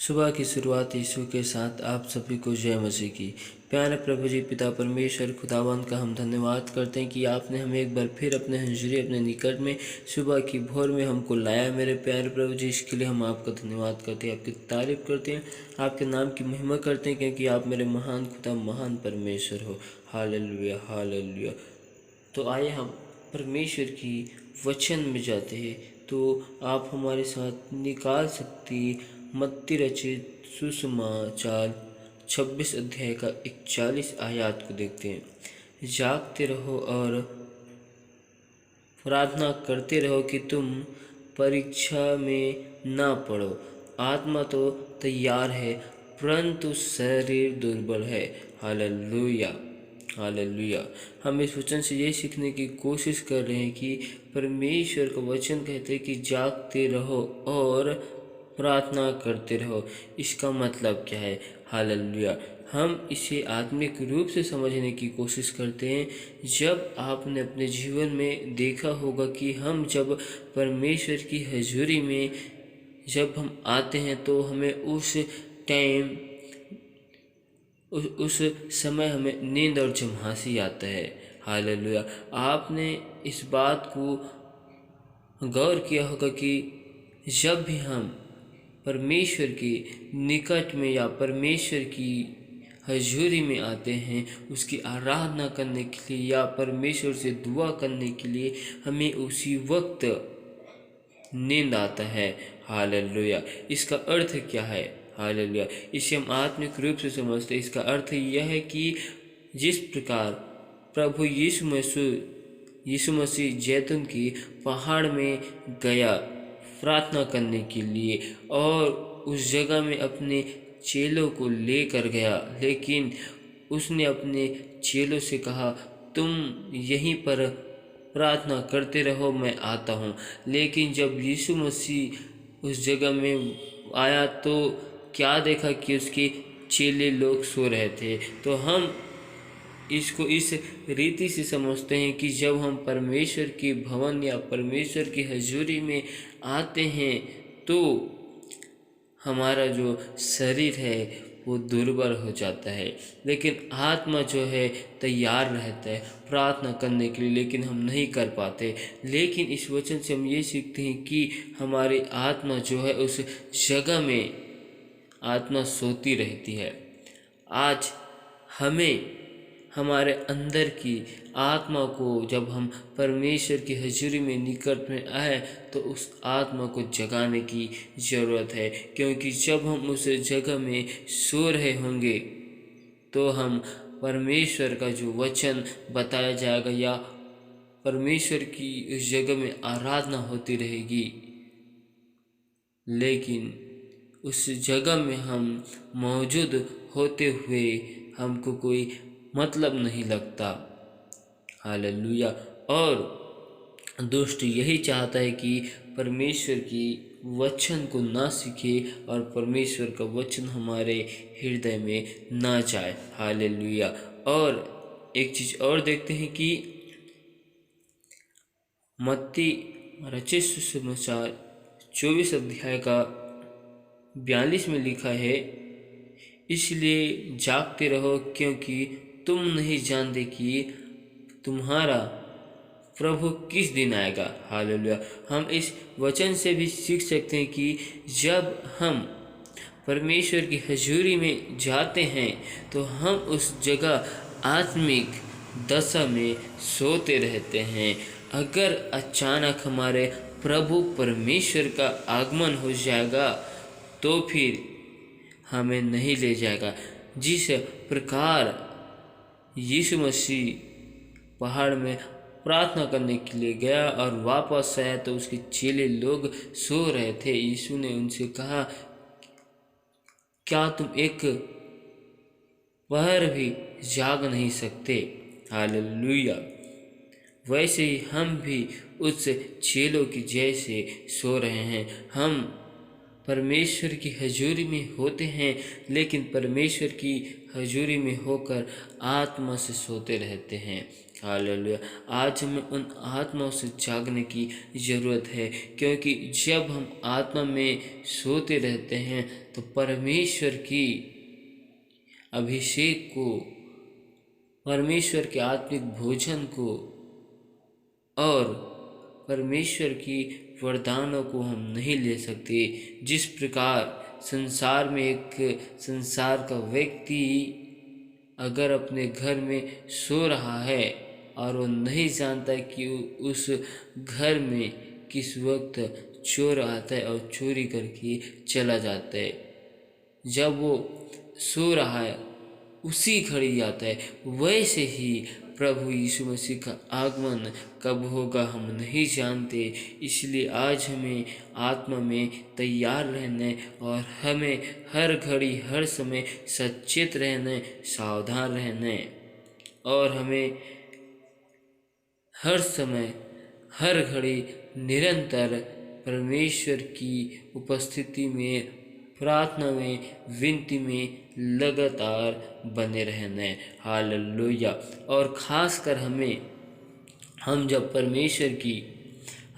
सुबह की शुरुआत यीशु के साथ आप सभी को जय मसीह की। प्यारे प्रभु जी पिता परमेश्वर खुदावंद का हम धन्यवाद करते हैं कि आपने हमें एक बार फिर अपने हंजरी अपने निकट में सुबह की भोर में हमको लाया। मेरे प्यारे प्रभु जी, इसके लिए हम आपका धन्यवाद करते हैं, आपकी तारीफ करते हैं, आपके नाम की महिमा करते हैं, क्योंकि आप मेरे महान खुदा महान परमेश्वर हो। Hallelujah hallelujah. तो आइए हम परमेश्वर की वचन में जाते हैं। तो आप हमारे साथ निकाल सकती मत्ती रचित सुसमाचार 26 अध्याय का 41 आयत को देखते हैं। जागते रहो और प्रार्थना करते रहो कि तुम परीक्षा में ना पड़ो। आत्मा तो तैयार है परंतु शरीर दुर्बल है। Hallelujah hallelujah. हम इस वचन से ये सीखने की कोशिश कर रहे हैं कि परमेश्वर का वचन कहते हैं कि जागते रहो और प्रार्थना करते रहो। इसका मतलब क्या है? हालेलुया। हम इसे आत्मिक रूप से समझने की कोशिश करते हैं। जब आपने अपने जीवन में देखा होगा कि हम जब परमेश्वर की हजूरी में जब हम आते हैं तो हमें उस टाइम उस समय हमें नींद और झम्हासी आता है। हालेलुया। आपने इस बात को गौर किया होगा कि जब भी हम परमेश्वर के निकट में या परमेश्वर की हजूरी में आते हैं उसकी आराधना करने के लिए या परमेश्वर से दुआ करने के लिए, हमें उसी वक्त नींद आता है। हालेलुया। इसका अर्थ क्या है? हालेलुया। इसे हम आत्मिक रूप से समझते हैं। इसका अर्थ यह है कि जिस प्रकार प्रभु यीशु मसीह जैतून की पहाड़ में गया प्रार्थना करने के लिए और उस जगह में अपने चेलों को लेकर गया, लेकिन उसने अपने चेलों से कहा तुम यहीं पर प्रार्थना करते रहो, मैं आता हूँ। लेकिन जब यीशु मसीह उस जगह में आया तो क्या देखा कि उसके चेले लोग सो रहे थे। तो हम इसको इस रीति से समझते हैं कि जब हम परमेश्वर के भवन या परमेश्वर की हजूरी में आते हैं तो हमारा जो शरीर है वो दुर्बल हो जाता है, लेकिन आत्मा जो है तैयार रहता है प्रार्थना करने के लिए, लेकिन हम नहीं कर पाते। लेकिन इस वचन से हम ये सीखते हैं कि हमारी आत्मा जो है उस जगह में आत्मा सोती रहती है। आज हमें हमारे अंदर की आत्मा को जब हम परमेश्वर की हजूरी में निकट में आए तो उस आत्मा को जगाने की ज़रूरत है, क्योंकि जब हम उस जगह में सो रहे होंगे तो हम परमेश्वर का जो वचन बताया जाएगा या परमेश्वर की उस जगह में आराधना होती रहेगी, लेकिन उस जगह में हम मौजूद होते हुए हमको कोई मतलब नहीं लगता। हालेलुया। और दुष्ट यही चाहता है कि परमेश्वर की वचन को ना सीखे और परमेश्वर का वचन हमारे हृदय में ना जाए। हालेलुया। और एक चीज़ और देखते हैं कि मत्ती रचित सुसमाचार 24 अध्याय का 42 में लिखा है, इसलिए जागते रहो क्योंकि तुम नहीं जानते कि तुम्हारा प्रभु किस दिन आएगा। हालेलुया। हम इस वचन से भी सीख सकते हैं कि जब हम परमेश्वर की हजूरी में जाते हैं तो हम उस जगह आत्मिक दशा में सोते रहते हैं। अगर अचानक हमारे प्रभु परमेश्वर का आगमन हो जाएगा तो फिर हमें नहीं ले जाएगा। जिस प्रकार यीशु मसीह पहाड़ में प्रार्थना करने के लिए गया और वापस आया तो उसके चेले लोग सो रहे थे। यीशु ने उनसे कहा, क्या तुम एक पहर भी जाग नहीं सकते? हालेलुया। वैसे ही हम भी उस चेलों की जैसे सो रहे हैं। हम परमेश्वर की हजूरी में होते हैं, लेकिन परमेश्वर की हजूरी में होकर आत्मा से सोते रहते हैं। हालेलुया। आज हमें उन आत्माओं से जागने की ज़रूरत है, क्योंकि जब हम आत्मा में सोते रहते हैं तो परमेश्वर की अभिषेक को, परमेश्वर के आत्मिक भोजन को और परमेश्वर की वरदानों को हम नहीं ले सकते। जिस प्रकार संसार में एक संसार का व्यक्ति अगर अपने घर में सो रहा है और वो नहीं जानता कि उस घर में किस वक्त चोर आता है और चोरी करके चला जाता है, जब वो सो रहा है उसी घड़ी आता है, वैसे ही प्रभु यीशु मसीह का आगमन कब होगा हम नहीं जानते। इसलिए आज हमें आत्मा में तैयार रहना और हमें हर घड़ी हर समय सचेत रहना, सावधान रहना और हमें हर समय हर घड़ी निरंतर परमेश्वर की उपस्थिति में, प्रार्थना में, विनती में लगातार बने रहना है। हालेलुया। और ख़ासकर हम जब परमेश्वर की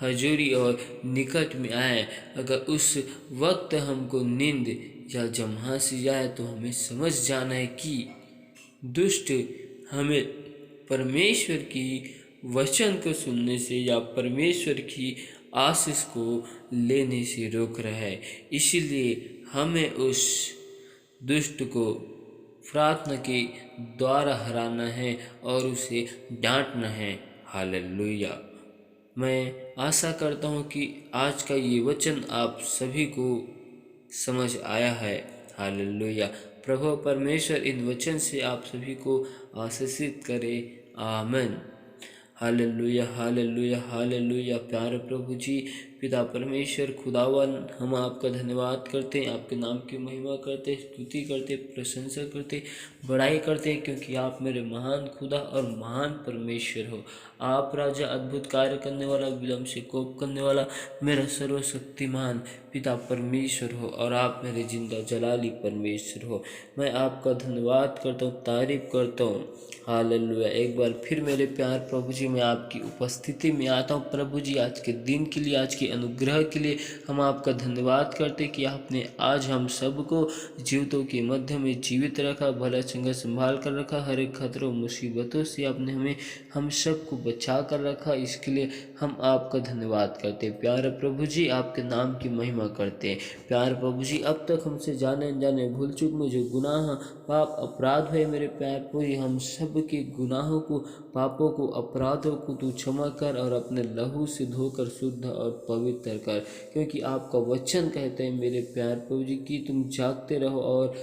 हजूरी और निकट में आए, अगर उस वक्त हमको नींद या जम्हासी जाए तो हमें समझ जाना है कि दुष्ट हमें परमेश्वर की वचन को सुनने से या परमेश्वर की आशीष को लेने से रोक रहा है। इसलिए हमें उस दुष्ट को प्रार्थना के द्वारा हराना है और उसे डांटना है। हालेलुया। मैं आशा करता हूँ कि आज का ये वचन आप सभी को समझ आया है। हालेलुया। प्रभु परमेश्वर इन वचन से आप सभी को आशीषित करे। आमीन। Hallelujah, hallelujah, hallelujah. प्यारे प्रभु जी, पिता परमेश्वर खुदावन, हम आपका धन्यवाद करते हैं, आपके नाम की महिमा करते, स्तुति करते, प्रशंसा करते, बड़ाई करते हैं, क्योंकि आप मेरे महान खुदा और महान परमेश्वर हो। आप राजा, अद्भुत कार्य करने वाला, विलम्ब से कोप करने वाला, मेरा सर्वशक्तिमान पिता परमेश्वर हो और आप मेरे जिंदा जलाली परमेश्वर हो। मैं आपका धन्यवाद करता हूँ, तारीफ करता हूँ। हालेलुया। एक बार फिर मेरे प्यार प्रभु जी, मैं आपकी उपस्थिति में आता हूँ। प्रभु जी, आज के दिन के लिए, आज के अनुग्रह के लिए हम आपका धन्यवाद करते कि आपने आज हम सबको जीवितों के मध्य में जीवित रखा, भला चंगा संभाल कर रखा, हर एक खतरों मुसीबतों से आपने हम सबको बचा कर रखा। इसके लिए हम आपका धन्यवाद करते। प्यारे प्रभु जी, आपके नाम की महिमा करते हैं। प्यारे प्रभु जी, अब तक हमसे जाने अनजाने भूल चूक में जो गुनाह, पाप, अपराध है मेरे प्यार पूरी, हम सब के गुनाहों को, पापों को, अपराधों को तू क्षमा कर और अपने लहू से धोकर शुद्ध और पवित्र कर, क्योंकि आपका वचन कहते हैं मेरे प्यार प्रभु जी कि तुम जागते रहो और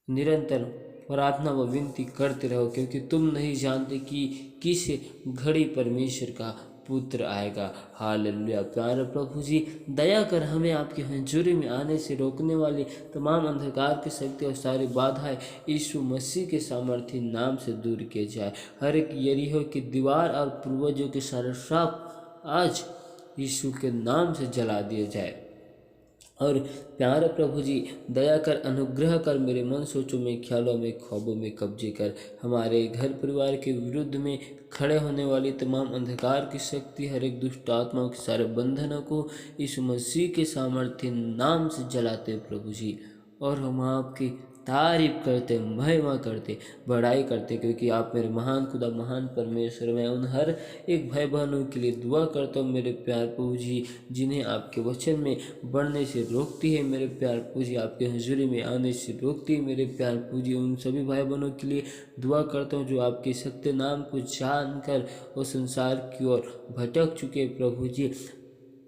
निरंतर प्रार्थना व विनती करते रहो, क्योंकि तुम नहीं जानते कि किस घड़ी परमेश्वर का पुत्र आएगा। हालेलुया। प्यारे प्रभु जी, दया कर हमें आपकी हजूरी में आने से रोकने वाली तमाम अंधकार की शक्ति और सारी बाधाएं यीशु मसीह के सामर्थ्य नाम से दूर किए जाए। हर एक यरीहो की दीवार और पूर्वजों के सारे श्राप आज यीशु के नाम से जला दिए जाए। और प्यारे प्रभु जी, दया कर, अनुग्रह कर, मेरे मन, सोचों में, ख्यालों में, ख्वाबों में कब्जे कर। हमारे घर परिवार के विरुद्ध में खड़े होने वाली तमाम अंधकार की शक्ति, हर एक दुष्ट आत्माओं के सारे बंधनों को यीशु मसीह के सामर्थ्य नाम से जलाते प्रभु जी। और हम आपकी तारीफ करते, महिमा करते, बड़ाई करते, क्योंकि आप मेरे महान खुदा, महान परमेश्वर। मैं उन हर एक भाई बहनों के लिए दुआ करता हूँ मेरे प्यार प्रभु जी, जिन्हें आपके वचन में बढ़ने से रोकती है मेरे प्यार प्रभु जी, आपके हजूरी में आने से रोकती है मेरे प्यार प्रभु जी। उन सभी भाई बहनों के लिए दुआ करता हूँ जो आपके सत्य नाम को जानकर वो संसार की ओर भटक चुके प्रभु जी।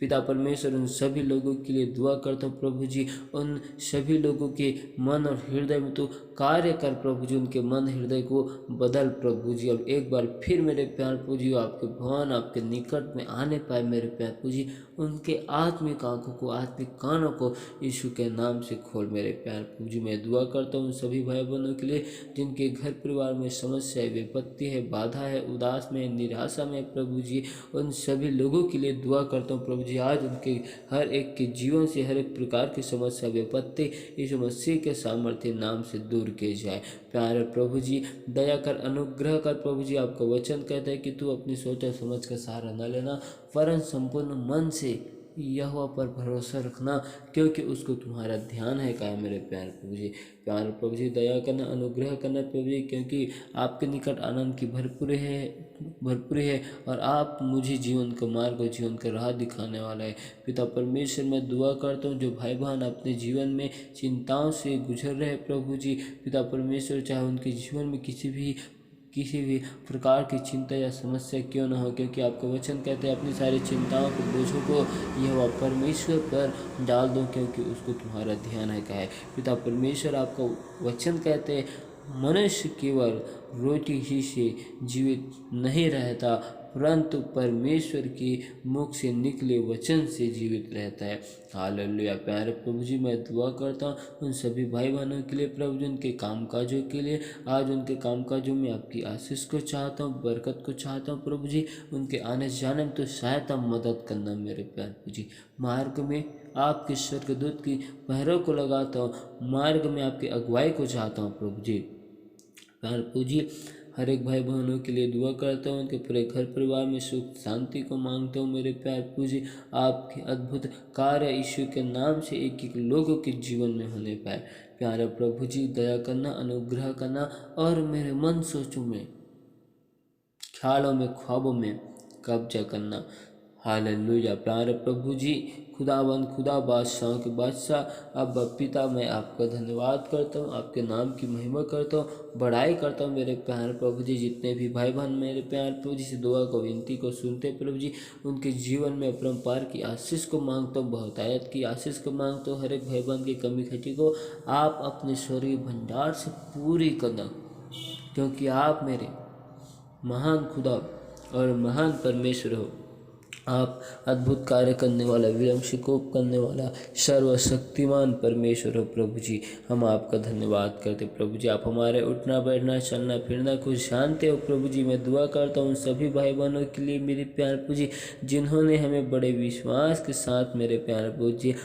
पिता परमेश्वर, उन सभी लोगों के लिए दुआ करता हूँ प्रभु जी। उन सभी लोगों के मन और हृदय में तो कार्य कर प्रभु जी, उनके मन हृदय को बदल प्रभु जी। अब एक बार फिर मेरे प्यार प्रभु जी, आपके भवन, आपके निकट में आने पाए मेरे प्यार प्रभु जी। उनके आत्मिक आंखों को, आत्मिक कानों को यीशु के नाम से खोल मेरे प्यार प्रभु जी। मैं दुआ करता हूँ सभी भाई बहनों के लिए जिनके घर परिवार में समस्या है, विपत्ति है, बाधा है, उदास में, निराशा में प्रभु जी। उन सभी लोगों के लिए दुआ करता हूँ प्रभु जी आज उनके हर एक के जीवन से हर एक प्रकार की समस्या विपत्ति यीशु मसीह के सामर्थ्य नाम से दूर किए जाए। प्यारे प्रभु जी दया कर अनुग्रह कर प्रभु जी, आपका वचन कहता है कि तू अपनी सोच और समझ का सहारा न लेना, वरन संपूर्ण मन से यहोवा पर भरोसा रखना, क्योंकि उसको तुम्हारा ध्यान है। क्या है मेरे प्यारे प्रभु जी, प्यारे प्रभु जी दया करना अनुग्रह करना प्रभु जी, क्योंकि आपके निकट आनंद की भरपूरी है और आप मुझे जीवन का मार्ग और जीवन का राह दिखाने वाला है। पिता परमेश्वर मैं दुआ करता हूँ जो भाई बहन अपने जीवन में चिंताओं से गुजर रहे हैं प्रभु जी, पिता परमेश्वर चाहे उनके जीवन में किसी भी प्रकार की चिंता या समस्या क्यों न हो, क्योंकि आपका वचन कहते हैं अपनी सारी चिंताओं को बोझों को यहोवा परमेश्वर पर डाल दो, क्योंकि उसको तुम्हारा ध्यान है। क्या है पिता परमेश्वर आपका वचन कहते हैं मनुष्य केवल रोटी ही से जीवित नहीं रहता, परंतु परमेश्वर के मुख से निकले वचन से जीवित रहता है। हालेलुया। प्यारे प्रभु जी मैं दुआ करता हूँ उन सभी भाई बहनों के लिए प्रभु जी, उनके कामकाजों के लिए, आज उनके कामकाजों में आपकी आशीष को चाहता हूँ, बरकत को चाहता हूँ प्रभु जी, उनके आने जाने में तो सहायता मदद करना मेरे प्यारे प्रभु जी। मार्ग में आपके स्वर्गदूत की पहरों को लगाता हूँ, मार्ग में आपकी अगुवाई को चाहता हूँ प्रभु जी। प्यारे प्रभु जी हर एक भाई बहनों के लिए दुआ करता हूँ, उनके पूरे घर परिवार में सुख शांति को मांगता हूँ मेरे प्यारे प्रभु जी। आपके अद्भुत कार्य यीशु के नाम से एक एक लोगों के जीवन में होने पाए। प्यारे प्रभु जी दया करना अनुग्रह करना और मेरे मन सोचों में ख्यालों में ख्वाबों में कब्जा करना। हालेलुया। प्यारे प्रभु जी खुदाबंद खुदा बादशाहों के बादशाह अब पिता मैं आपका धन्यवाद करता हूँ, आपके नाम की महिमा करता हूँ, बड़ाई करता हूँ मेरे प्यारे प्रभु जी। जितने भी भाई बहन मेरे प्यारे प्रभु जी से दुआ को विनती को सुनते प्रभु जी, उनके जीवन में अपरंपार की आशीष को मांगता हूँ, बहुतायत की आशीष को मांगता हूँ। हर एक भाई बहन की कमी खटी को आप अपने स्वर्गीय भंडार से पूरी करना, क्योंकि आप मेरे महान खुदा और महान परमेश्वर हो। आप अद्भुत कार्य करने वाला, विलम्ब से कोप करने वाला, सर्वशक्तिमान परमेश्वर हो प्रभु जी। हम आपका धन्यवाद करते प्रभु जी। आप हमारे उठना बैठना चलना फिरना को जानते हो प्रभु जी। मैं दुआ करता हूँ सभी भाई बहनों के लिए मेरे प्यारे प्रभु जी, जिन्होंने हमें बड़े विश्वास के साथ मेरे प्यारे प्रभु जी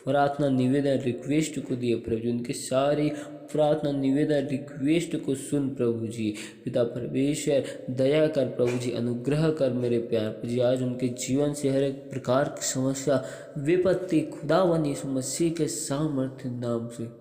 प्रार्थना निवेदन रिक्वेस्ट को दिए प्रभु जी, उनकी सारी प्रार्थना निवेदन रिक्वेस्ट को सुन प्रभु जी। पिता परमेश्वर दया कर प्रभु जी, अनुग्रह कर मेरे प्यार प्रभु जी। आज उनके जीवन से हर एक प्रकार की समस्या विपत्ति खुदावन यीशु मसीह के सामर्थ्य नाम से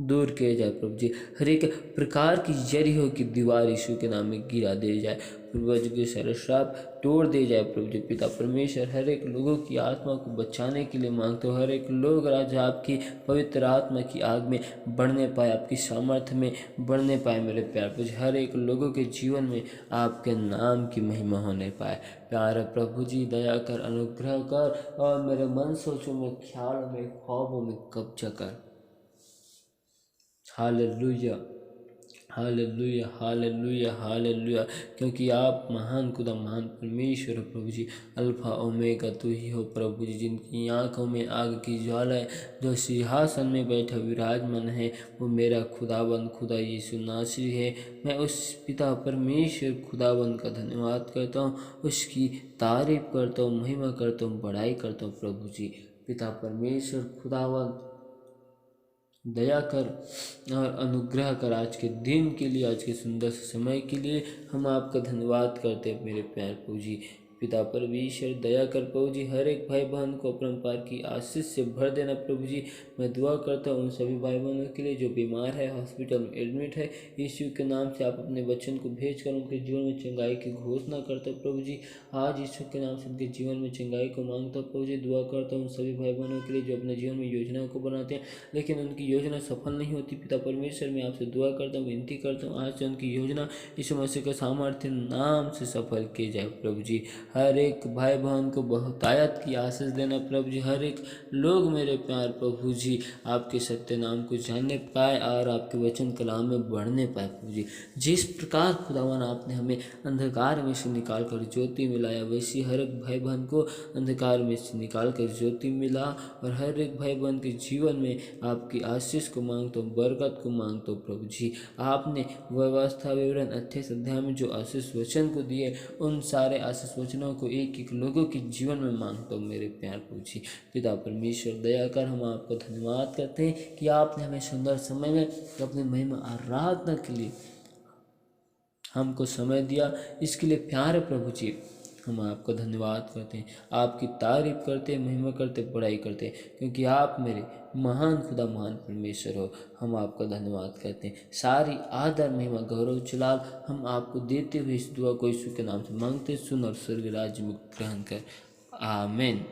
दूर किए जाए प्रभु जी। हर एक प्रकार की यरीहो की दीवार यीशु के नाम में गिरा दे जाए, पूर्वज के सारे श्राप तोड़ दे जाए प्रभु जी। पिता परमेश्वर हर एक लोगों की आत्मा को बचाने के लिए मांगते हो, हर एक लोग राजा आपकी पवित्र आत्मा की आग में बढ़ने पाए, आपकी सामर्थ्य में बढ़ने पाए मेरे प्यार प्रभु जी। हर एक लोगों के जीवन में आपके नाम की महिमा होने पाए। प्यारे प्रभु जी दया कर अनुग्रह कर और मेरे मन सोचों में ख्यालों में ख्वाबों में कब्जा कर। Hallelujah hallelujah hallelujah hallelujah. क्योंकि आप महान खुदा महान परमेश्वर हो प्रभु जी, अल्फा ओमेगा तू ही हो प्रभु जी। जिनकी आंखों में आग की ज्वाला है, जो सिंहासन में बैठा विराजमान है, वो मेरा खुदाबंद खुदा यीशु नासरी है। मैं उस पिता परमेश्वर खुदाबंद का धन्यवाद करता हूँ, उसकी तारीफ करता हूँ, महिमा करता हूँ, बड़ाई करता हूँ प्रभु जी। पिता परमेश्वर खुदाबंद दया कर और अनुग्रह कर। आज के दिन के लिए, आज के सुंदर समय के लिए हम आपका धन्यवाद करते हैं मेरे प्यारे प्रभु जी। पिता परमेश्वर दया कर प्रभु जी, हर एक भाई बहन को अपरंपार की आशीष से भर देना प्रभु जी। मैं दुआ करता हूँ उन सभी भाई बहनों के लिए जो बीमार है, हॉस्पिटल में एडमिट है, यीशु के नाम से आप अपने वचन को भेजकर उनके जीवन में चंगाई की घोषणा करते हो प्रभु जी। आज यीशु के नाम से उनके जीवन में चंगाई को मांगता हूँ प्रभु जी। दुआ करता हूँ उन सभी भाई बहनों के लिए जो अपने जीवन में योजनाओं को बनाते हैं लेकिन उनकी योजना सफल नहीं होती। पिता परमेश्वर मैं आपसे दुआ करता हूँ, विनती करता हूँ, आज से उनकी योजना यीशु मसीह के सामर्थ्य नाम से सफल की जाए प्रभु जी। हर एक भाई बहन को बहुतायत की आशीष देना प्रभु जी। हर एक लोग मेरे प्यार प्रभु जी आपके सत्य नाम को जानने पाए और आपके वचन कलाम में बढ़ने पाए प्रभु जी। जिस प्रकार खुदावन आपने हमें अंधकार में से निकाल कर ज्योति मिलाया, वैसे हर एक भाई बहन को अंधकार में से निकाल कर ज्योति मिला और हर एक भाई बहन के जीवन में आपकी आशीष को मांगता हूँ, बरकत को मांगता हूँ प्रभु जी। आपने व्यवस्था विवरण 28 अध्याय में जो आशीष वचन को दिए, उन सारे आशीष वचन वचनों को एक एक लोगों के जीवन में मांगता हूँ मेरे प्यार प्रभु जी। पिता परमेश्वर दया कर, हम आपको धन्यवाद करते हैं कि आपने हमें सुंदर समय में अपने महिमा आराधना के लिए हमको समय दिया। इसके लिए प्यारे प्रभु जी हम आपको धन्यवाद करते हैं, आपकी तारीफ करते हैं, महिमा करते, बड़ाई करते हैं, क्योंकि आप मेरे महान खुदा महान परमेश्वर हो। हम आपका धन्यवाद करते हैं। सारी आदर महिमा गौरव जलाल हम आपको देते हुए इस दुआ को यीशु के नाम से मांगते, सुन और स्वर्ग राज्य में ग्रहण कर, आमीन।